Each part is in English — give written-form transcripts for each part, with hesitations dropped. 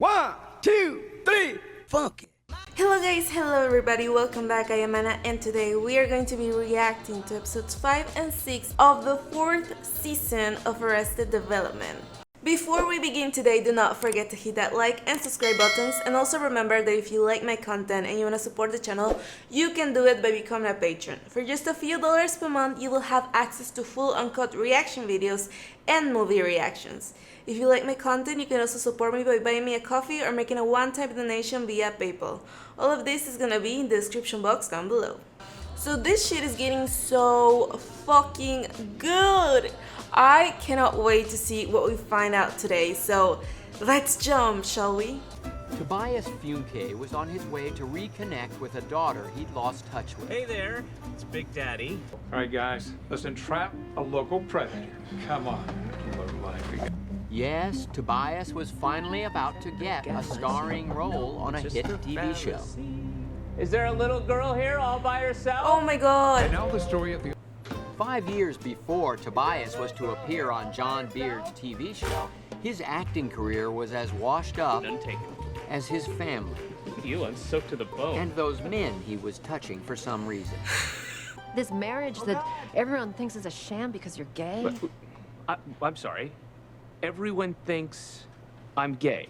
1, 2, 3, funk it. Hello guys, hello everybody, welcome back. I am Anna and today we are going to be reacting to episodes 5 and 6 of the 4th season of Arrested Development. Before we begin today, do not forget to hit that like and subscribe buttons, and also remember that if you like my content and you want to support the channel, you can do it by becoming a patron. For just a few dollars per month, you will have access to full uncut reaction videos and movie reactions. If you like my content, you can also support me by buying me a coffee or making a one-time donation via PayPal. All of this is gonna be in the description box down below. So this shit is getting so fucking good. I cannot wait to see what we find out today. So let's jump, shall we? Tobias Funke was on his way to reconnect with a daughter he'd lost touch with. Hey there, it's Big Daddy. All right, guys, let's entrap a local predator. Come on, look like we got... Yes, Tobias was finally about to get a starring role on a hit TV show. Is there a little girl here all by herself? Oh my god. And now the story of the... 5 years before Tobias was to appear on John Beard's TV show, his acting career was as washed up as his family. You, I'm soaked to the bone. And those men he was touching for some reason. This marriage that everyone thinks is a sham because you're gay? I'm sorry. Everyone thinks I'm gay.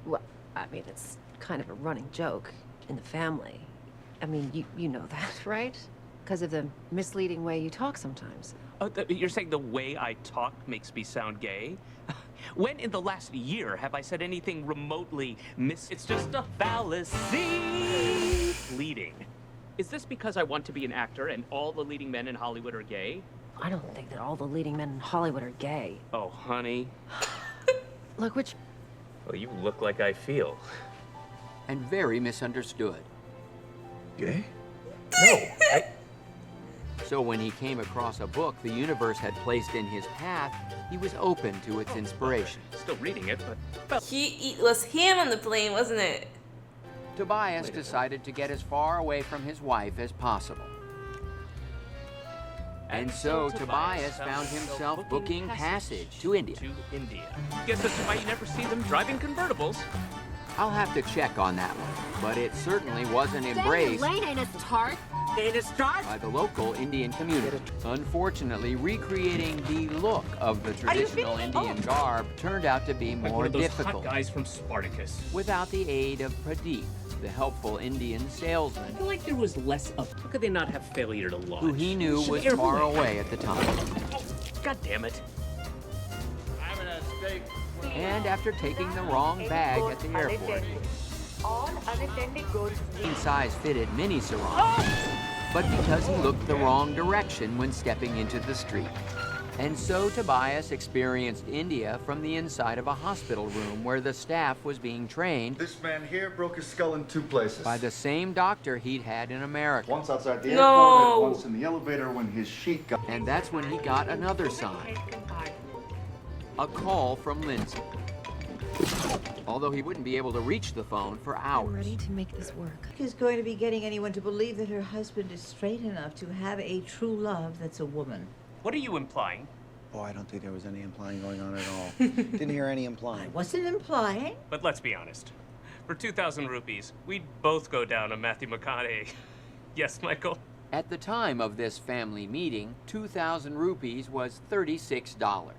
Well, I mean, it's kind of a running joke in the family. I mean, you know that, right? Because of the misleading way you talk sometimes. Oh, you're saying the way I talk makes me sound gay? When in the last year have I said anything remotely It's just a fallacy. Leading. Is this because I want to be an actor and all the leading men in Hollywood are gay? I don't think that all the leading men in Hollywood are gay. Oh, honey. Look, which... Well, you look like I feel. And very misunderstood. Gay? No, So when he came across a book the universe had placed in his path, he was open to its inspiration. Still reading it, but... It was him on the plane, wasn't it? Tobias decided to get as far away from his wife as possible. And so Tobias found himself booking passage to India. Guess that's why you never see them driving convertibles. I'll have to check on that one, but it certainly wasn't embraced by the local Indian community. Unfortunately, recreating the look of the traditional Indian garb turned out to be more difficult. Hot guys from Spartacus. Without the aid of Pradeep, the helpful Indian salesman, I feel like there was less of... How could they not have failure to launch? who he knew was far away at the time. God damn it. And after taking the wrong bag at the airport, size fitted mini sarong, but because he looked the wrong direction when stepping into the street. And so Tobias experienced India from the inside of a hospital room where the staff was being trained. This man here broke his skull in 2 places. By the same doctor he'd had in America. Once outside the airport and once in the elevator when his sheet got... And that's when he got another sign. A call from Lindsay. Although he wouldn't be able to reach the phone for hours. I'm ready to make this work. Is going to be getting anyone to believe that her husband is straight enough to have a true love that's a woman. What are you implying? Oh, I don't think there was any implying going on at all. Didn't hear any I implying. wasn't implying. But let's be honest. For 2,000 rupees, we'd both go down a Matthew McConaughey. Yes, Michael? At the time of this family meeting, 2,000 rupees was $36.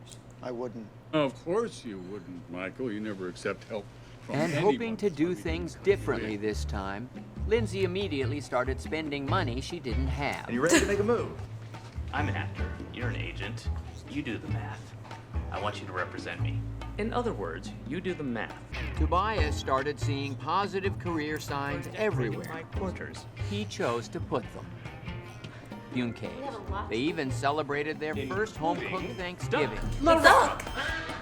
I wouldn't. Of course you wouldn't, Michael. You never accept help from And anyone. hoping to do things differently this time, Lindsay immediately started spending money she didn't have. Are you ready to make a move? I'm an actor. You're an agent. You do the math. I want you to represent me. In other words, you do the math. Tobias started seeing positive career signs everywhere. My quarters. He chose to put them. Funke. They even celebrated their first home-cooked Thanksgiving. The duck!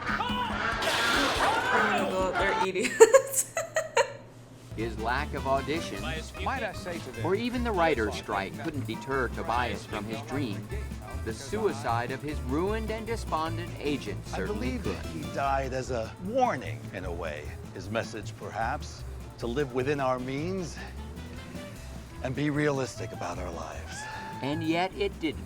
Oh my god, they're idiots. His lack of auditions, Might I say to them... or even the writer's strike couldn't deter Tobias from his dream. The suicide of his ruined and despondent agent I certainly believe could. that he died as a warning, in a way. His message, perhaps, to live within our means and be realistic about our lives. And yet it didn't.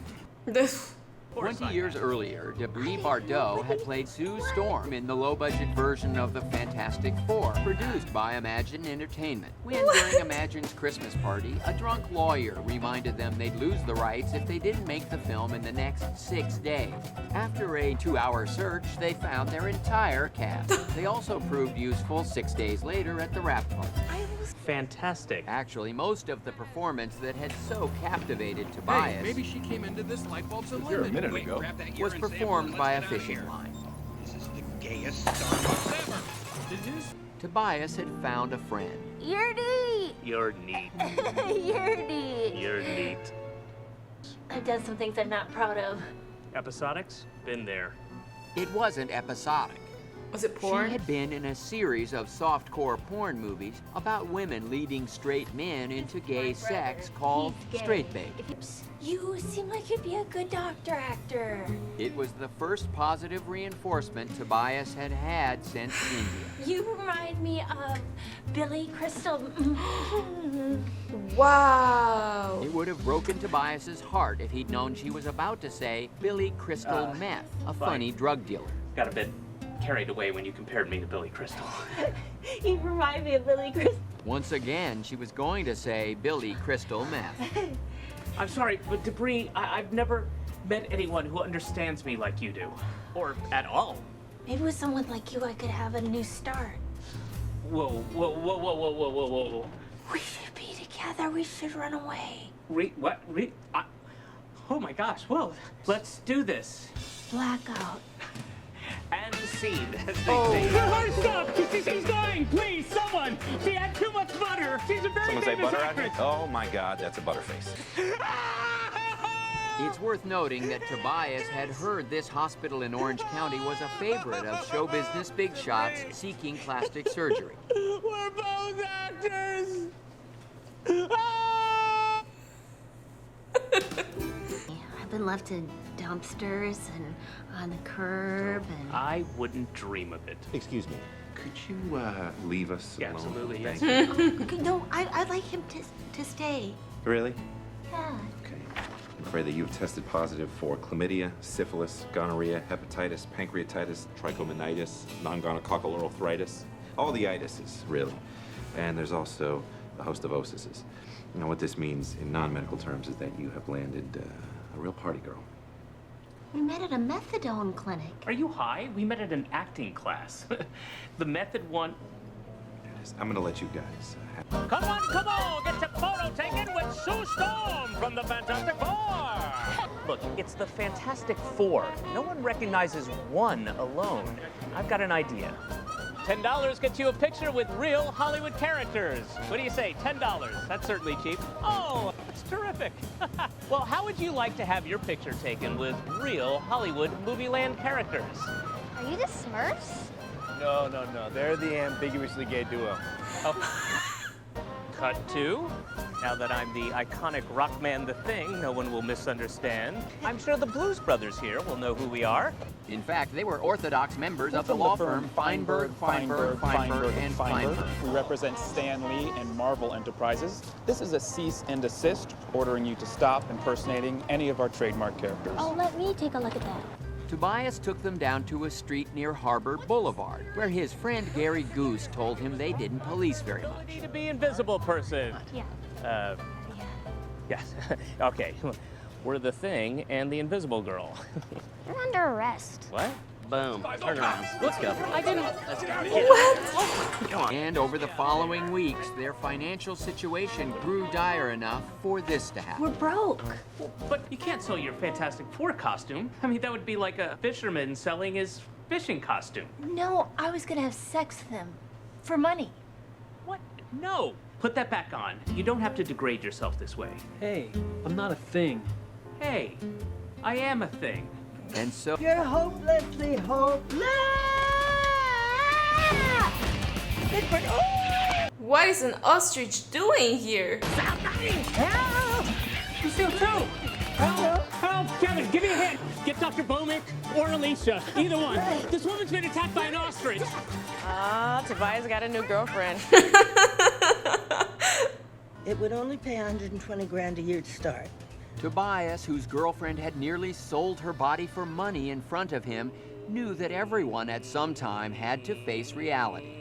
course 20 I years have. earlier, Debris Bardot had played Sue Storm in the low-budget version of the Fantastic Four, produced by Imagine Entertainment. When, during Imagine's Christmas party, a drunk lawyer reminded them they'd lose the rights if they didn't make the film in the next 6 days. After a 2-hour search, they found their entire cast. They also proved useful 6 days later at the wrap party. Fantastic. Actually, most of the performance that had so captivated Tobias Maybe she came into this light bulb's Here a minute Wait, ago. grab that was urine sample performed and by a let's get out of fishing here. line. This is the gayest Starbucks ever. Tobias had found a friend. You're neat. You're neat. You're neat. You're neat. I've done some things I'm not proud of. Episodics? Been there. It wasn't episodic. Was it She porn? had been in a series of softcore porn movies about women leading straight men into gay sex called He's gay. straight bait. You seem like you'd be a good doctor actor. It was the first positive reinforcement Tobias had had since India. You remind me of Billy Crystal. Wow. It would have broken Tobias's heart if he'd known she was about to say Billy Crystal Meth, a funny drug dealer. Got a bit carried away when you compared me to Billy Crystal. You remind me of Billy Crystal. Once again, she was going to say Billy Crystal Meth. I'm sorry, but Debris, I've never met anyone who understands me like you do. Or at all. Maybe with someone like you, I could have a new start. Whoa, whoa, whoa, whoa, whoa, whoa, whoa, whoa. We should be together. We should run away. What? Oh my gosh, well, let's do this. Blackout. And scene, as they say. Stop! She's dying! Please, someone! She had too much butter! She's a very famous actress! Oh my God, that's a butterface. It's worth noting that Tobias had heard this hospital in Orange County was a favorite of show business big shots seeking plastic surgery. We're both actors! I've been left in dumpsters and on the curb and... I wouldn't dream of it. Excuse me. Could you leave us Yeah, alone? absolutely, yes. Okay, no, I'd like him to stay. Really? Yeah. Okay. I'm afraid that you've tested positive for chlamydia, syphilis, gonorrhea, hepatitis, pancreatitis, trichomoniasis, non-gonococcal arthritis. All the itises, really. And there's also a host of osises. You know what this means in non-medical terms is that you have landed a real party girl. We met at a methadone clinic. Are you high? We met at an acting class. The method one... There it is. I'm gonna let you guys have... Come on, get your photo taken with Sue Storm from the Fantastic Four! Look, it's the Fantastic Four. No one recognizes one alone. I've got an idea. $10 gets you a picture with real Hollywood characters. What do you say, $10? That's certainly cheap. Oh, that's terrific. Well, how would you like to have your picture taken with real Hollywood movie land characters? Are you the Smurfs? No. They're the ambiguously gay duo. Oh. Cut to. Now that I'm the iconic Rockman the Thing, no one will misunderstand. I'm sure the Blues Brothers here will know who we are. In fact, they were orthodox members of the law firm Feinberg, and Feinberg. We represent Stan Lee and Marvel Enterprises. This is a cease and desist, ordering you to stop impersonating any of our trademark characters. Oh, let me take a look at that. Tobias took them down to a street near Harbor Boulevard, where his friend Gary Goose told him they didn't police very much. Need to be invisible person. Yeah. Yes. Okay. We're the Thing and the Invisible Girl. You're under arrest. What? Boom. Turn around. Let's go. I didn't. Let's go. What? Come on. And over the following weeks, their financial situation grew dire enough for this to happen. We're broke. But you can't sell your Fantastic Four costume. I mean, that would be like a fisherman selling his fishing costume. No, I was gonna have sex with him. For money. What? No. Put that back on. You don't have to degrade yourself this way. Hey, I'm not a thing. Hey, I am a thing. And so... You're hopelessly hopeless! What is an ostrich doing here? You feel too. Help, Kevin, give me a hand. Get Dr. Bowmick or Alicia, either one. This woman's been attacked by an ostrich. Tobias got a new girlfriend. It would only pay $120 grand a year to start. Tobias, whose girlfriend had nearly sold her body for money in front of him, knew that everyone at some time had to face reality.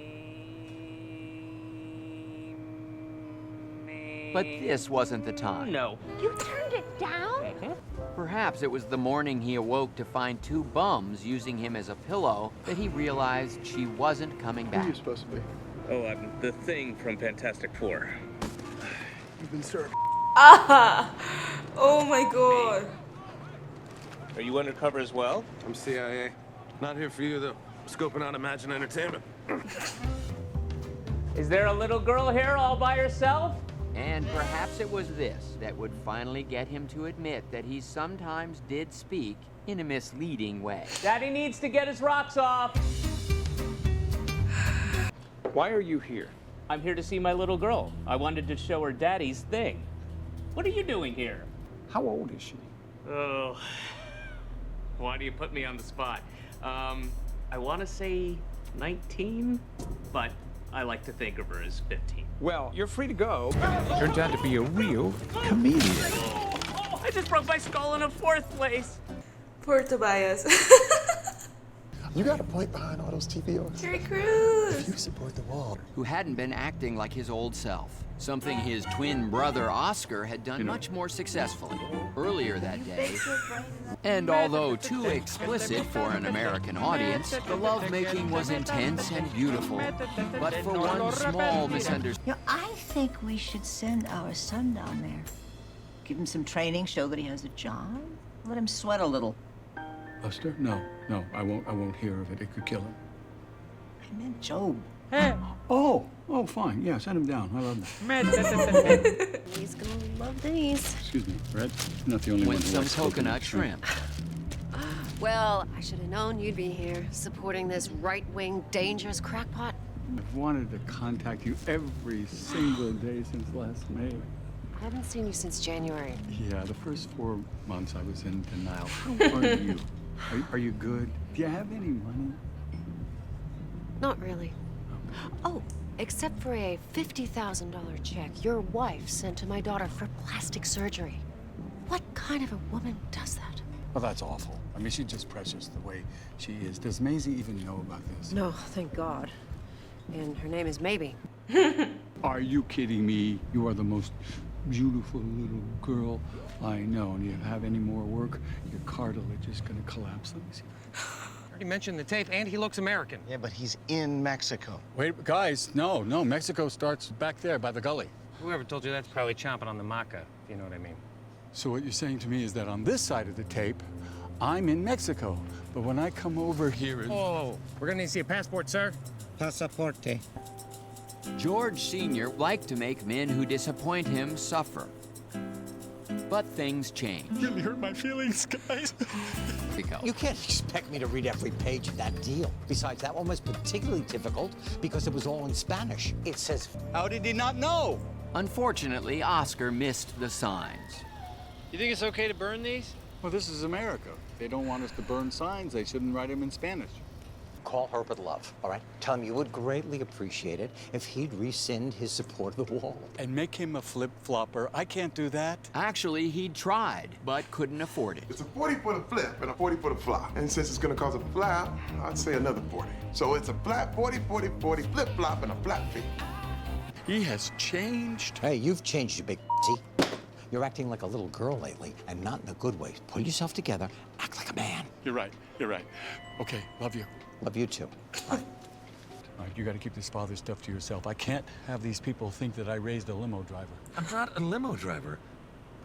But this wasn't the time. No. You turned it down? Perhaps it was the morning he awoke to find two bums using him as a pillow that he realized she wasn't coming back. Who are you supposed to be? Oh, I'm the Thing from Fantastic Four. You've been served. Ah! Oh my god. Are you undercover as well? I'm CIA. Not here for you, though. Scoping out Imagine Entertainment. Is there a little girl here all by herself? And perhaps it was this that would finally get him to admit that he sometimes did speak in a misleading way. Daddy needs to get his rocks off. Why are you here? I'm here to see my little girl. I wanted to show her Daddy's thing. What are you doing here? How old is she? Oh, why do you put me on the spot? I want to say 19, but I like to think of her as 15. Well, you're free to go. Turns out to be a real comedian. Oh, I just broke my skull in a 4th place. Poor Tobias. You got a point behind all those TVOs. Terry Crews. If you support the wall. Who hadn't been acting like his old self. Something his twin brother Oscar had done much more successfully earlier that day. And although too explicit for an American audience, the lovemaking was intense and beautiful. But for one small misunderstanding. I think we should send our son down there. Give him some training, show that he has a job. Let him sweat a little. Buster? No, I won't hear of it. It could kill him. I meant Job. Oh, fine. Yeah, send him down. I love that. He's gonna love these. Excuse me, Red. You're not the only one With who some likes coconut shrimp. Well, I should have known you'd be here, supporting this right-wing, dangerous crackpot. I've wanted to contact you every single day since last May. I haven't seen you since January. Yeah, the first 4 months I was in denial. How are you? Are you good? Do you have any money? Not really. Oh, except for a $50,000 check your wife sent to my daughter for plastic surgery. What kind of a woman does that? Well, that's awful. I mean, she's just precious the way she is. Does Maisie even know about this? No, thank God. And her name is Maybe. Are you kidding me? You are the most beautiful little girl I know. And you have any more work, your cartilage is going to collapse. Let me see. Already mentioned the tape, and he looks American. Yeah, but he's in Mexico. Wait, guys, no. Mexico starts back there by the gully. Whoever told you that's probably chomping on the maca, if you know what I mean. So what you're saying to me is that on this side of the tape, I'm in Mexico. But when I come over here... Oh, we're gonna need to see a passport, sir. Pasaporte. George Sr. liked to make men who disappoint him suffer. But things change. Really hurt my feelings, guys. You can't expect me to read every page of that deal. Besides, that one was particularly difficult because it was all in Spanish. It says, how did he not know? Unfortunately, Oscar missed the signs. You think it's okay to burn these? Well, this is America. They don't want us to burn signs. They shouldn't write them in Spanish. call her with love, all right? Tell him you would greatly appreciate it if he'd rescind his support of the wall. And make him a flip-flopper. I can't do that. Actually, he'd tried, but couldn't afford it. It's a 40 for the flip and a 40 for the flop. And since it's gonna cause a flap, I'd say another 40. So it's a flat 40, 40, 40, flip-flop, and a flat fee. He has changed. Hey, you've changed, you big see? You're acting like a little girl lately, and not in a good way. Pull yourself together, act like a man. You're right, you're right. Okay, love you. Love you too. All right, you gotta keep this father stuff to yourself. I can't have these people think that I raised a limo driver. I'm not a limo driver.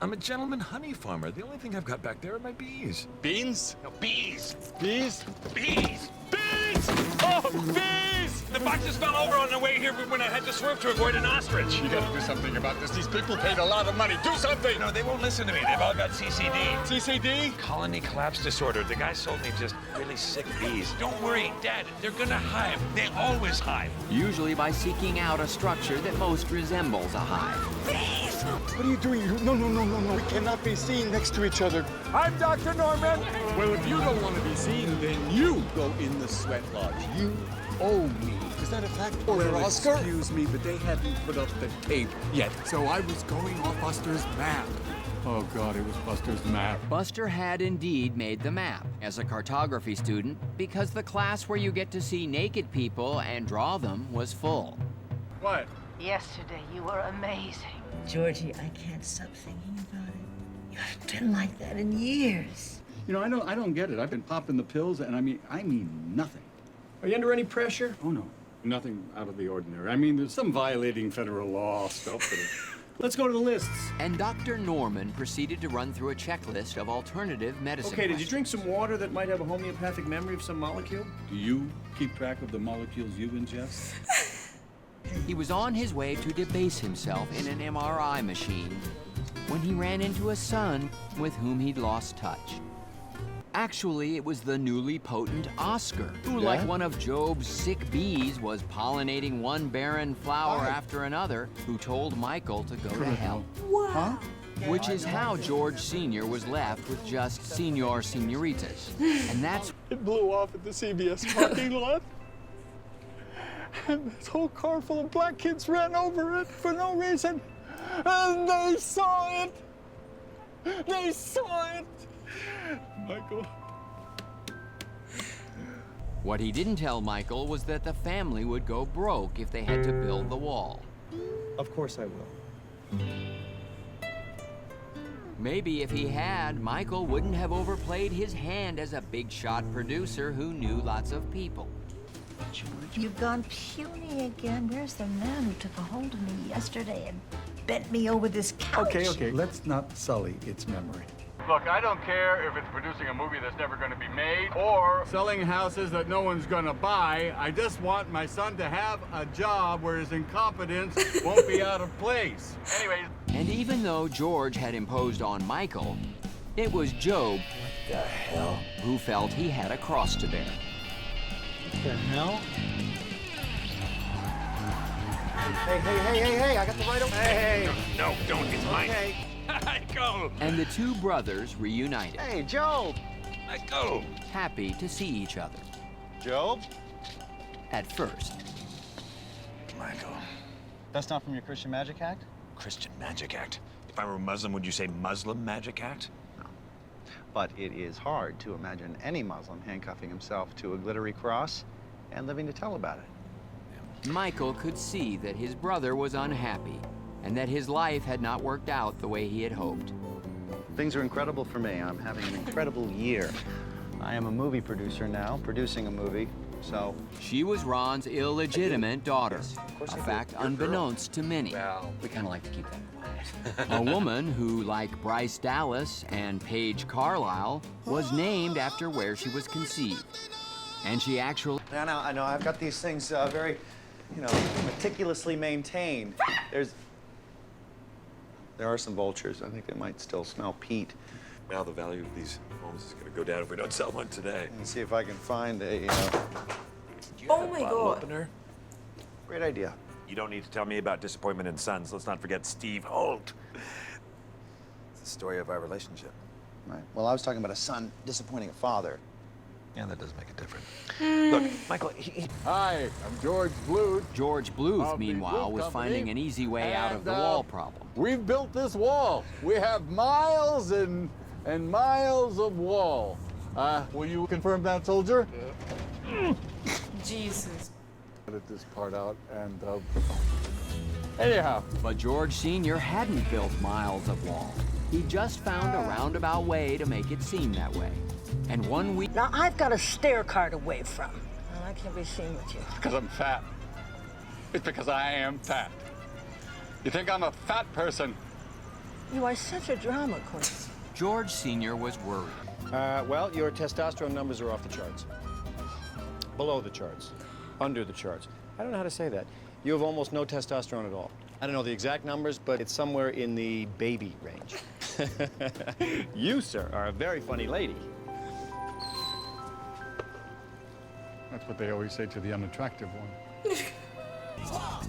I'm a gentleman honey farmer. The only thing I've got back there are my bees. Beans? No, bees. Bees? Bees! Bees! Oh, bees! The boxes fell over on the way here when I had to swerve to avoid an ostrich. You gotta do something about this. These people paid a lot of money. Do something! No, they won't listen to me. They've all got CCD. CCD? Colony collapse disorder. The guy sold me just really sick bees. Don't worry, Dad. They're gonna hive. They always hive. Usually by seeking out a structure that most resembles a hive. Bees! What are you doing? No. We cannot be seen next to each other. I'm Dr. Norman. Well, if you don't want to be seen, then you go in the sweat lodge. You owe me. Is that a fact, Order Oscar? Excuse me, but they hadn't put up the tape yet. So I was going off Oscar's map. Oh, God, it was Buster's map. Buster had indeed made the map as a cartography student because the class where you get to see naked people and draw them was full. What? Yesterday, you were amazing. Georgie, I can't stop thinking about it. You haven't been like that in years. You know, I don't get it. I've been popping the pills, and I mean nothing. Are you under any pressure? Oh, no. Nothing out of the ordinary. I mean, there's some violating federal law stuff, but Let's go to the lists. And Dr. Norman proceeded to run through a checklist of alternative medicine Okay, did you questions. drink some water that might have a homeopathic memory of some molecule? do you keep track of the molecules you ingest? He was on his way to debase himself in an MRI machine when he ran into a son with whom he'd lost touch. Actually, it was the newly potent Oscar, who, like one of Job's sick bees, was pollinating one barren flower after another, who told Michael to go to hell. Wow. Which is how George Sr. was left with just Senor Senoritas. And that's... It blew off at the CBS parking lot. And this whole car full of black kids ran over it for no reason. And they saw it. They saw it. Michael. What he didn't tell Michael was that the family would go broke if they had to build the wall. Of course I will. Maybe if he had, Michael wouldn't have overplayed his hand as a big-shot producer who knew lots of people. You've gone puny again. Where's the man who took a hold of me yesterday and bent me over this couch? Okay, let's not sully its memory. Look, I don't care if it's producing a movie that's never going to be made or selling houses that no one's going to buy. I just want my son to have a job where his incompetence won't be out of place. Anyways. And even though George had imposed on Michael, it was Job who felt he had a cross to bear. What the hell? Hey, I got the right over. Hey. No, don't. It's mine. Okay. Let go. And the two brothers reunited. Hey, Job. Let go. Happy to see each other. Job? At first. Michael. That's not from your Christian Magic Act? Christian Magic Act. If I were Muslim, would you say Muslim Magic Act? No. But it is hard to imagine any Muslim handcuffing himself to a glittery cross and living to tell about it. Michael could see that his brother was unhappy and that his life had not worked out the way he had hoped. Things are incredible for me. I'm having an incredible year. I am a movie producer now, producing a movie, so... She was Ron's illegitimate daughter, a fact unbeknownst to many. Well, we kind of like to keep that quiet. A woman who, like Bryce Dallas and Paige Carlisle, was named after where she was conceived. And she actually... I know, I've got these things very, meticulously maintained. There are some vultures. I think they might still smell peat. Now the value of these homes is going to go down if we don't sell one today. Let me see if I can find a, Oh my God. Opener? Great idea. You don't need to tell me about disappointment in sons. Let's not forget Steve Holt. It's the story of our relationship. Right. Well, I was talking about a son disappointing a father. Yeah, that does make a difference. Look, Michael, Hi, I'm George Bluth. George Bluth, Of the meanwhile, Bluth was Company. finding an easy way out of And, the wall problem. We've built this wall. We have miles and miles of wall. Will you confirm that, soldier? Jesus. Edit this part out and, anyhow. But George Sr. hadn't built miles of wall. He just found a roundabout way to make it seem that way. And one week... Now, I've got a stair card away from, and I can't be seen with you. Because I'm fat. It's because I am fat. You think I'm a fat person? You are such a drama queen. George Sr. was worried. Well, your testosterone numbers are off the charts. Below the charts. Under the charts. I don't know how to say that. You have almost no testosterone at all. I don't know the exact numbers, but it's somewhere in the baby range. You, sir, are a very funny lady. That's what they always say to the unattractive one.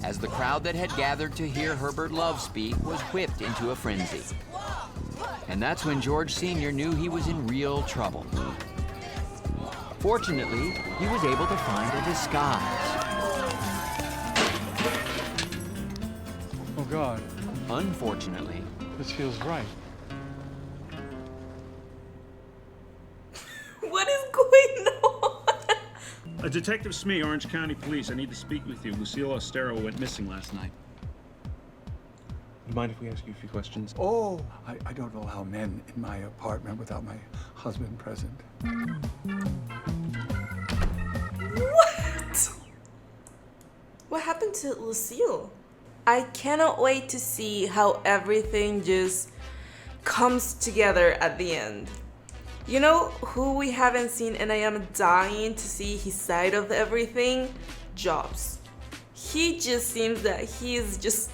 As the crowd that had gathered to hear Herbert Love speak was whipped into a frenzy. And that's when George Sr. knew he was in real trouble. Fortunately, he was able to find a disguise. Oh, God. Unfortunately, this feels right. Detective Smee, Orange County Police. I need to speak with you. Lucille Ostero went missing last night. You mind if we ask you a few questions? Oh, I don't allow men in my apartment without my husband present. What? What happened to Lucille? I cannot wait to see how everything just comes together at the end. You know who we haven't seen and I am dying to see his side of everything? Jobs. He just seems that he's just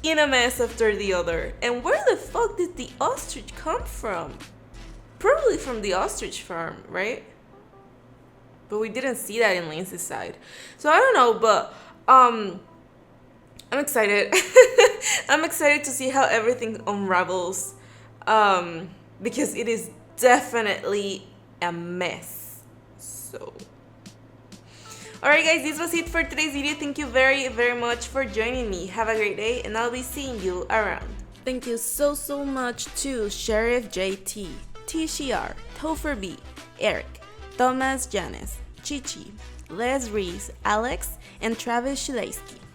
in a mess after the other. And where the fuck did the ostrich come from? Probably from the ostrich farm, right? But we didn't see that in Lindsay's side. So I don't know, but I'm excited. I'm excited to see how everything unravels. Because it is definitely a mess. So alright guys, this was it for today's video. Thank you very much for joining me. Have a great day and I'll be seeing you around. Thank you so much to Sheriff JT, TCR, Topher B, Eric, Thomas Janis, Chichi, Les Reese, Alex, and Travis Shulaski.